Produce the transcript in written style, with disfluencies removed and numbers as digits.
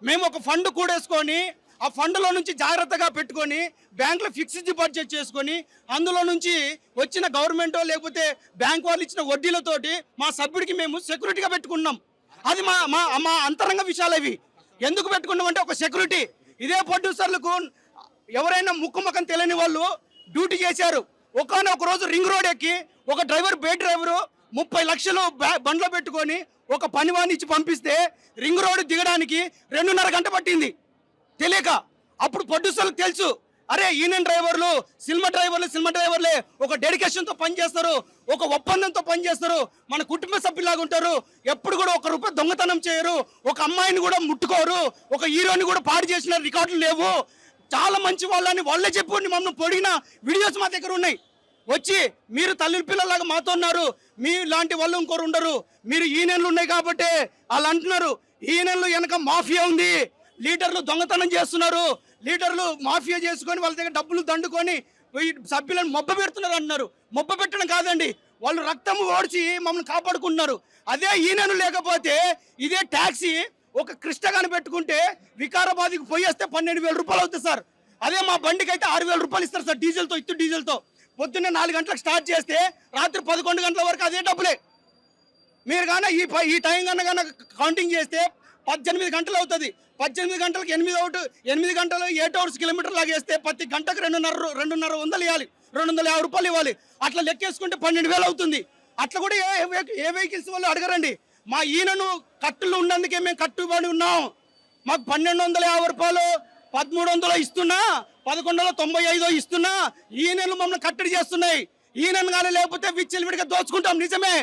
మేము ఒక ఫండ్ కూడేసుకొని ఆ ఫండ్లో నుంచి జాగ్రత్తగా పెట్టుకొని బ్యాంకులో ఫిక్స్డ్ డిపాజిట్ చేసుకొని అందులో నుంచి వచ్చిన గవర్నమెంట్ లేకపోతే బ్యాంక్ వాళ్ళు ఇచ్చిన వడ్డీలతోటి మా సభ్యుడికి మేము సెక్యూరిటీగా పెట్టుకున్నాం. అది మా మా మా అంతరంగ విషయాలు ఇవి. ఎందుకు పెట్టుకున్నామంటే ఒక సెక్యూరిటీ. ఇదే ప్రొడ్యూసర్లకు ఎవరైనా ముఖం తెలియని వాళ్ళు డ్యూటీ చేశారు. ఒకనొక రోజు రింగ్ రోడ్ ఎక్కి ఒక డ్రైవర్ బే డ్రైవరు 30 లక్షలు బండ్లో పెట్టుకొని ఒక పనివాణి ఇచ్చి పంపిస్తే రింగ్ రోడ్ దిగడానికి 2.5 గంట పట్టింది తెలియక. అప్పుడు ప్రొడ్యూసర్లకు తెలుసు, అరే యూనియన్ డ్రైవర్లు సినిమా డ్రైవర్లే ఒక డెడికేషన్తో పనిచేస్తారు, ఒక ఒప్పందంతో పనిచేస్తారు, మన కుటుంబ సభ్యులాగా ఉంటారు, ఎప్పుడు కూడా ₹1 దొంగతనం చేయరు, ఒక అమ్మాయిని కూడా ముట్టుకోరు, ఒక హీరోని కూడా పాడు చేసిన రికార్డులు లేవు, చాలా మంచి వాళ్ళని వాళ్ళే చెప్పి మమ్మల్ని పొడిగిన వీడియోస్ మా దగ్గర ఉన్నాయి. వచ్చి మీరు తల్లి పిల్లలాగా మాతో ఉన్నారు, మీ లాంటి వాళ్ళు ఇంకోరు ఉండరు, మీరు యూనియన్లు ఉన్నాయి కాబట్టి వాళ్ళు అంటున్నారు. యూనియన్లు వెనక మాఫియా ఉంది, లీడర్లు దొంగతనం చేస్తున్నారు, లీడర్లు మాఫియా చేసుకొని వాళ్ళ దగ్గర డబ్బులు దండుకొని సభ్యులను మొబ్బ పెడుతున్నారు అంటున్నారు. మొబ్బ పెట్టడం కాదండి, వాళ్ళు రక్తం ఓడ్చి మమ్మల్ని కాపాడుకుంటున్నారు. అదే యూనియన్ లేకపోతే ఇదే ట్యాక్సీ ఒక కృష్ణగాని పెట్టుకుంటే వికారాబాద్కి పోయి వస్తే 12,000 రూపాయలు అవుతుంది సార్. అదే మా బండికి అయితే 6,000 రూపాయలు ఇస్తారు సార్ డీజిల్తో. డీజిల్తో పొద్దున్నే 4 గంటలకు స్టార్ట్ చేస్తే రాత్రి 11 గంటల వరకు అదే డబ్బులే. మీరు కానీ ఈ టైం కన్నా కౌంటింగ్ చేస్తే 18 గంటలు అవుతుంది. 18 గంటలకు 8 గంటలు 8 అవర్స్ కిలోమీటర్ లాగా వేస్తే ప్రతి గంటకు 2,500 ఇవ్వాలి, 250 రూపాయలు ఇవ్వాలి. అట్లా లెక్కేసుకుంటే 12,000 అవుతుంది. అట్లా కూడా ఏ వెహికల్స్ వాళ్ళు అడగరండి. మా ఈయనను కట్టులు ఉన్నందుకే మేము కట్టుబడి ఉన్నాం. మాకు 1,250 రూపాయలు 1,300 ఇస్తున్నా, 1,195 ఇస్తున్నా, ఈయనలు మమ్మల్ని కట్టడి చేస్తున్నాయి. ఈయనను కానీ లేకపోతే విచ్చలవిడిగా దోచుకుంటాం. నిజమే.